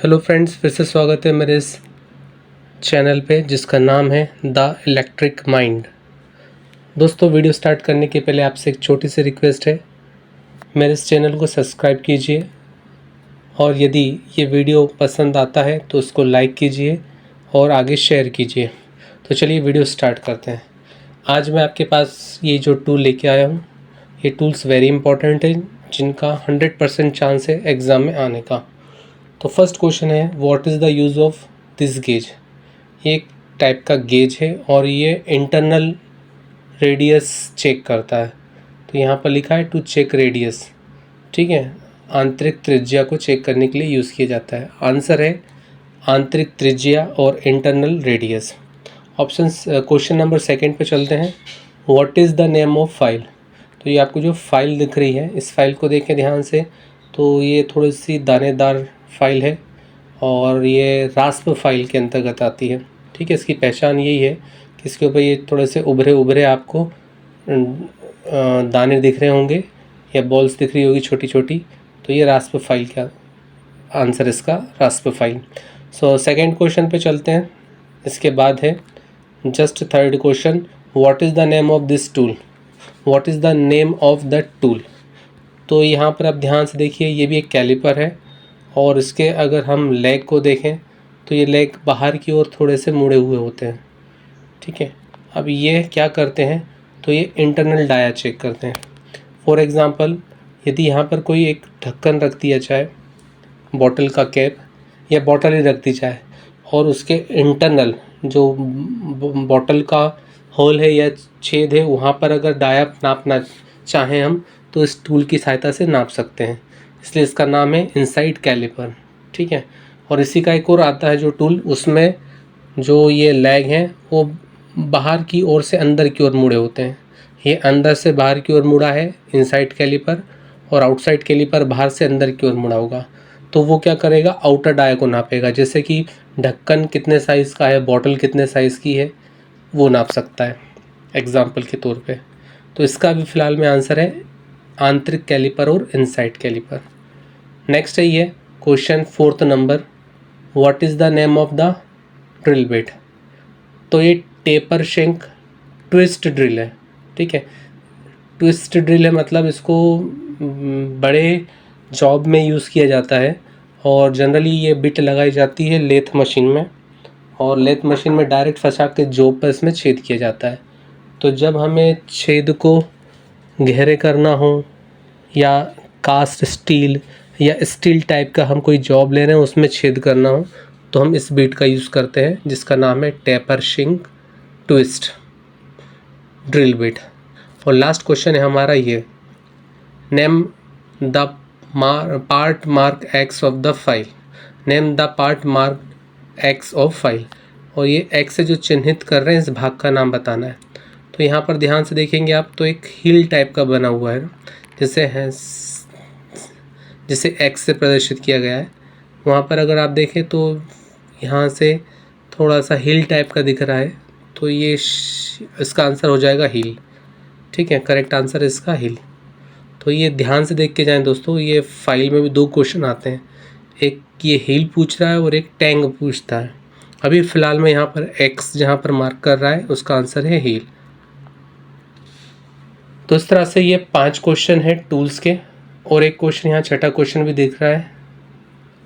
Hello friends, फिर से स्वागत है मेरे इस चैनल पे जिसका नाम है द इलेक्ट्रिक माइंड। दोस्तों, वीडियो स्टार्ट करने के पहले आपसे एक छोटी सी रिक्वेस्ट है, मेरे इस चैनल को सब्सक्राइब कीजिए और यदि ये वीडियो पसंद आता है तो उसको लाइक कीजिए और आगे शेयर कीजिए। तो चलिए वीडियो स्टार्ट करते हैं। आज मैं आपके पास ये जो टूल लेके आया हूँ, ये टूल्स वेरी इंपॉर्टेंट है जिनका 100% चांस है एग्ज़ाम में आने का। तो फर्स्ट क्वेश्चन है, what is the use of this gauge. ये एक टाइप का गेज है और ये इंटरनल रेडियस चेक करता है। तो यहाँ पर लिखा है टू चेक रेडियस, ठीक है, आंतरिक त्रिज्या को चेक करने के लिए यूज़ किया जाता है। आंसर है आंतरिक त्रिज्या और internal radius. Option question number second पे चलते हैं, what is the name of file. तो ये आपको जो फाइल दिख रही है, इस फाइल को देखें ध्यान से, तो ये थोड़ी सी दानेदार फाइल है और ये रास्प फाइल के अंतर्गत आती है। ठीक है, इसकी पहचान यही है कि इसके ऊपर ये थोड़े से उभरे उभरे आपको दाने दिख रहे होंगे या बॉल्स दिख रही होगी छोटी छोटी, तो ये रास्प फाइल का आंसर, इसका रास्प फाइल। सो सेकंड क्वेश्चन पे चलते हैं। इसके बाद है just third question, what is the name of this tool. What is the name of the tool. तो यहाँ पर आप ध्यान से देखिए, ये भी एक कैलिपर है और इसके अगर हम लेग को देखें तो ये लेग बाहर की ओर थोड़े से मुड़े हुए होते हैं। ठीक है, अब ये क्या करते हैं, तो ये इंटरनल डाया चेक करते हैं। फॉर एग्ज़ाम्पल, यदि यहाँ पर कोई एक ढक्कन रख दिया जाए, बॉटल का कैप या बॉटल ही रख दी जाए और उसके इंटरनल जो बॉटल का होल है या छेद है, वहाँ पर अगर डाया नापना चाहें हम तो इस टूल की सहायता से नाप सकते हैं। इसलिए इसका नाम है इनसाइड कैलिपर। ठीक है, और इसी का एक और आता है जो टूल, उसमें जो ये लेग हैं वो बाहर की ओर से अंदर की ओर मुड़े होते हैं। ये अंदर से बाहर की ओर मुड़ा है इनसाइड कैलिपर, और आउटसाइड कैलिपर बाहर से अंदर की ओर मुड़ा होगा। तो वो क्या करेगा, आउटर डाया को नापेगा, जैसे कि ढक्कन कितने साइज़ का है, बॉटल कितने साइज़ की है, वो नाप सकता है एग्जाम्पल के तौर पे। तो इसका भी फ़िलहाल में आंसर है आंतरिक कैलिपर और इनसाइड कैलिपर। नेक्स्ट है ये question fourth number, what is the name of the drill bit. तो ये टेपर शेंक ट्विस्ट ड्रिल है। ठीक है, ट्विस्ट ड्रिल है, मतलब इसको बड़े जॉब में यूज़ किया जाता है और जनरली ये बिट लगाई जाती है लेथ मशीन में, और लेथ मशीन में डायरेक्ट फंसा के जॉब पर इसमें छेद किया जाता है। तो जब हमें छेद को गहरे करना हो या कास्ट स्टील या स्टील टाइप का हम कोई जॉब ले रहे हैं उसमें छेद करना हो, तो हम इस बीट का यूज़ करते हैं जिसका नाम है taper shank twist drill beat. और लास्ट क्वेश्चन है हमारा ये, name the part mark x of the file. Name the part mark x of file, और ये एक्स से जो चिन्हित कर रहे हैं इस भाग का नाम बताना है। तो यहाँ पर ध्यान से देखेंगे आप, तो एक हील टाइप का बना हुआ है जिसे एक्स से प्रदर्शित किया गया है। वहाँ पर अगर आप देखें तो यहाँ से थोड़ा सा हील टाइप का दिख रहा है, तो ये इसका आंसर हो जाएगा हील। ठीक है, करेक्ट आंसर इसका हील। तो ये ध्यान से देख के जाएं दोस्तों, ये फाइल में भी दो क्वेश्चन आते हैं, एक ये हील पूछ रहा है और एक टैंग पूछता है। अभी फ़िलहाल में यहाँ पर एक्स जहाँ पर मार्क कर रहा है उसका आंसर है हील। तो इस तरह से ये 5 क्वेश्चन है टूल्स के, और एक क्वेश्चन यहाँ छठा क्वेश्चन भी दिख रहा है,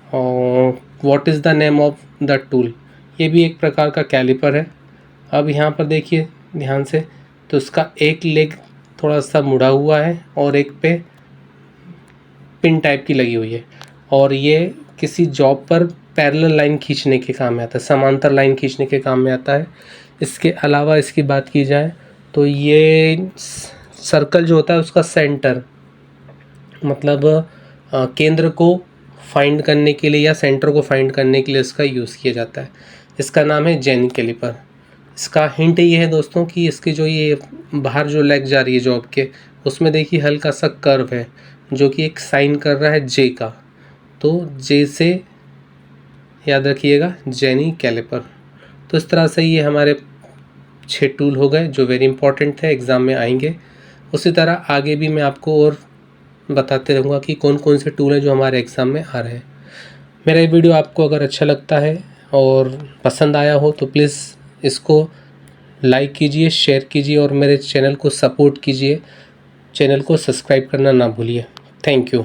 और what is the name of the tool. ये भी एक प्रकार का कैलिपर है। अब यहाँ पर देखिए ध्यान से, तो उसका एक लेग थोड़ा सा मुड़ा हुआ है और एक पे पिन टाइप की लगी हुई है, और ये किसी जॉब पर पैरेलल लाइन खींचने के काम में आता है, समांतर लाइन खींचने के काम में आता है। इसके अलावा इसकी बात की जाए तो ये सर्कल जो होता है उसका सेंटर, मतलब केंद्र को फाइंड करने के लिए या सेंटर को फाइंड करने के लिए इसका यूज़ किया जाता है। इसका नाम है जेनी कैलिपर। इसका हिंट ये है दोस्तों कि इसकी जो ये बाहर जो लेग जा रही है जॉब के, उसमें देखिए हल्का सा कर्व है जो कि एक साइन कर रहा है जे का। तो जे से याद रखिएगा जेनी कैलिपर। तो इस तरह से ये हमारे 6 टूल हो गए जो वेरी इंपॉर्टेंट थे, एग्ज़ाम में आएंगे। उसी तरह आगे भी मैं आपको और बताते रहूँगा कि कौन कौन से टूल हैं जो हमारे एग्ज़ाम में आ रहे हैं। मेरा ये वीडियो आपको अगर अच्छा लगता है और पसंद आया हो तो प्लीज़ इसको लाइक कीजिए, शेयर कीजिए और मेरे चैनल को सपोर्ट कीजिए। चैनल को सब्सक्राइब करना ना भूलिए। Thank you.